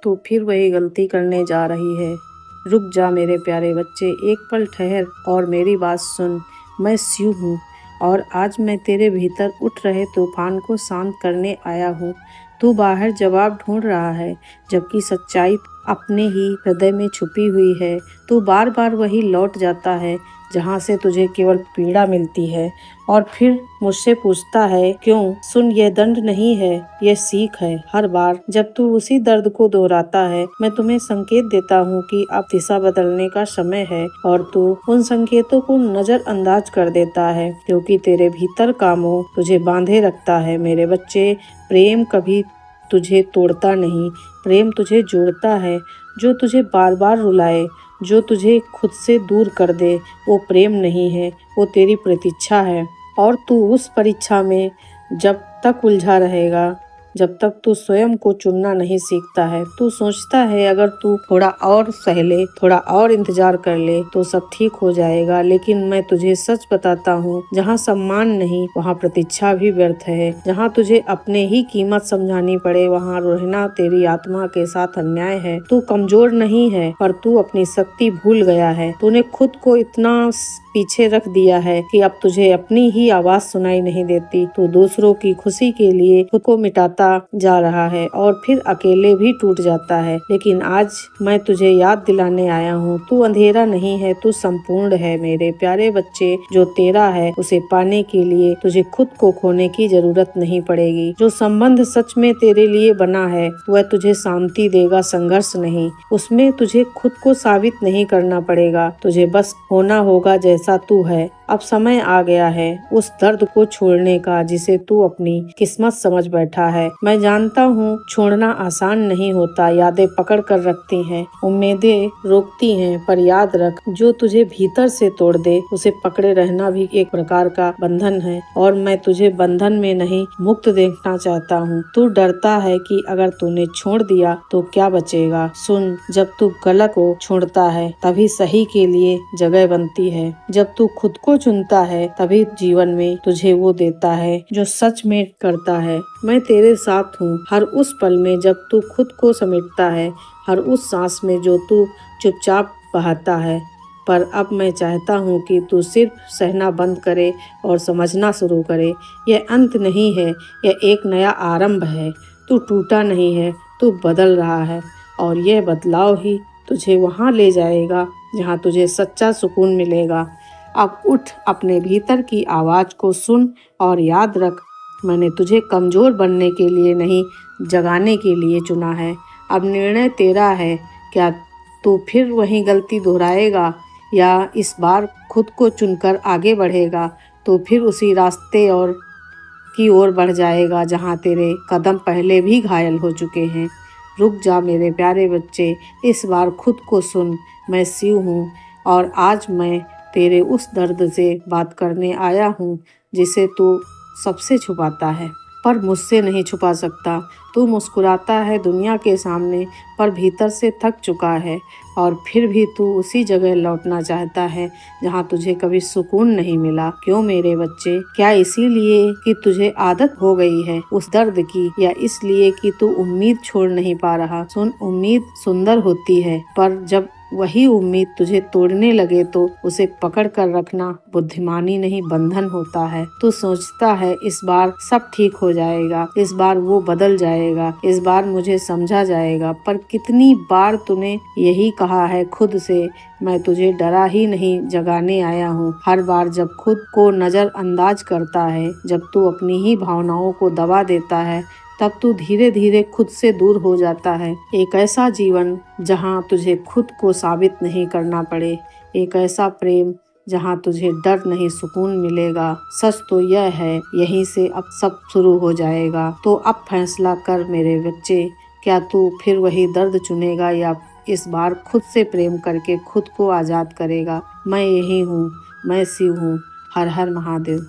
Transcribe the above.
तू फिर वही गलती करने जा रही है। रुक जा मेरे प्यारे बच्चे, एक पल ठहर और मेरी बात सुन। मैं शिव हूँ और आज मैं तेरे भीतर उठ रहे तूफान को शांत करने आया हूँ। तू बाहर जवाब ढूंढ रहा है, जबकि सच्चाई अपने ही हृदय में छुपी हुई है। तू बार बार वही लौट जाता है जहाँ से तुझे केवल पीड़ा मिलती है और फिर मुझसे पूछता है क्यों। सुन, यह दंड नहीं है, यह सीख है। हर बार जब तू उसी दर्द को दोहराता है, मैं तुम्हें संकेत देता हूँ कि अब दिशा बदलने का समय है, और तू उन संकेतों को नजरअंदाज कर देता है क्योंकि तेरे भीतर का मोह तुझे बांधे रखता है। मेरे बच्चे, प्रेम कभी तुझे तोड़ता नहीं, प्रेम तुझे जोड़ता है। जो तुझे बार बार रुलाए, जो तुझे खुद से दूर कर दे, वो प्रेम नहीं है, वो तेरी प्रतीक्षा है। और तू उस परीक्षा में जब तक उलझा रहेगा, जब तक तू स्वयं को चुनना नहीं सीखता है। तू सोचता है अगर तू थोड़ा और सह ले, थोड़ा और इंतजार कर ले तो सब ठीक हो जाएगा, लेकिन मैं तुझे सच बताता हूँ, जहाँ सम्मान नहीं वहाँ प्रतीक्षा भी व्यर्थ है। जहाँ तुझे अपने ही कीमत समझानी पड़े, वहाँ रहना तेरी आत्मा के साथ अन्याय है। तू कमजोर नहीं है, पर तू अपनी शक्ति भूल गया है। तूने खुद को इतना पीछे रख दिया है कि अब तुझे अपनी ही आवाज सुनाई नहीं देती। तू दूसरों की खुशी के लिए खुद को मिटाता जा रहा है और फिर अकेले भी टूट जाता है। लेकिन आज मैं तुझे याद दिलाने आया हूँ, तू अंधेरा नहीं है, तू संपूर्ण है। मेरे प्यारे बच्चे, जो तेरा है उसे पाने के लिए तुझे खुद को खोने की जरूरत नहीं पड़ेगी। जो संबंध सच में तेरे लिए बना है वह तुझे शांति देगा, संघर्ष नहीं। उसमें तुझे खुद को साबित नहीं करना पड़ेगा, तुझे बस होना होगा जैसा तू है। अब समय आ गया है उस दर्द को छोड़ने का जिसे तू अपनी किस्मत समझ बैठा है। मैं जानता हूँ छोड़ना आसान नहीं होता, यादें पकड़ कर रखती हैं, उम्मीदें रोकती हैं, पर याद रख, जो तुझे भीतर से तोड़ दे उसे पकड़े रहना भी एक प्रकार का बंधन है। और मैं तुझे बंधन में नहीं, मुक्त देखना चाहता हूँ। तू डरता है कि अगर तूने छोड़ दिया तो क्या बचेगा। सुन, जब तू गलत को छोड़ता है तभी सही के लिए जगह बनती है। जब तू खुद को चुनता है तभी जीवन में तुझे वो देता है जो सच में करता है। मैं तेरे साथ हूँ हर उस पल में जब तू खुद को समेटता है, हर उस सांस में जो तू चुपचाप बहाता है। पर अब मैं चाहता हूँ कि तू सिर्फ सहना बंद करे और समझना शुरू करे। यह अंत नहीं है, यह एक नया आरंभ है। तू टूटा नहीं है, तू बदल रहा है, और यह बदलाव ही तुझे वहाँ ले जाएगा जहाँ तुझे सच्चा सुकून मिलेगा। अब उठ, अपने भीतर की आवाज़ को सुन और याद रख, मैंने तुझे कमज़ोर बनने के लिए नहीं, जगाने के लिए चुना है। अब निर्णय तेरा है, क्या तू फिर वही गलती दोहराएगा या इस बार खुद को चुनकर आगे बढ़ेगा। तो फिर उसी रास्ते और की ओर बढ़ जाएगा जहाँ तेरे कदम पहले भी घायल हो चुके हैं। रुक जा मेरे प्यारे बच्चे, इस बार खुद को सुन। मैं शिव हूँ और आज मैं तेरे उस दर्द से बात करने आया हूँ जिसे तू सबसे छुपाता है, पर मुझसे नहीं छुपा सकता। तू मुस्कुराता है दुनिया के सामने, पर भीतर से थक चुका है, और फिर भी तू उसी जगह लौटना चाहता है जहाँ तुझे कभी सुकून नहीं मिला। क्यों मेरे बच्चे? क्या इसीलिए कि तुझे आदत हो गई है उस दर्द की, या इसलिए कि तू उम्मीद छोड़ नहीं पा रहा? सुन, उम्मीद सुंदर होती है, पर जब वही उम्मीद तुझे तोड़ने लगे तो उसे पकड़ कर रखना बुद्धिमानी नहीं, बंधन होता है। तू सोचता है इस बार सब ठीक हो जाएगा, इस बार वो बदल जाएगा, इस बार मुझे समझा जाएगा, पर कितनी बार तूने यही कहा है खुद से, मैं तुझे डरा ही नहीं, जगाने आया हूँ। हर बार जब खुद को नजरअंदाज करता है, जब तू अपनी ही भावनाओं को दबा देता है, तब तू धीरे धीरे खुद से दूर हो जाता है। एक ऐसा जीवन जहाँ तुझे खुद को साबित नहीं करना पड़े, एक ऐसा प्रेम जहाँ तुझे डर नहीं, सुकून मिलेगा। सच तो यह है, यहीं से अब सब शुरू हो जाएगा। तो अब फैसला कर मेरे बच्चे, क्या तू फिर वही दर्द चुनेगा या इस बार खुद से प्रेम करके खुद को आज़ाद करेगा? मैं यही हूँ, मैं शिव हूँ। हर हर महादेव।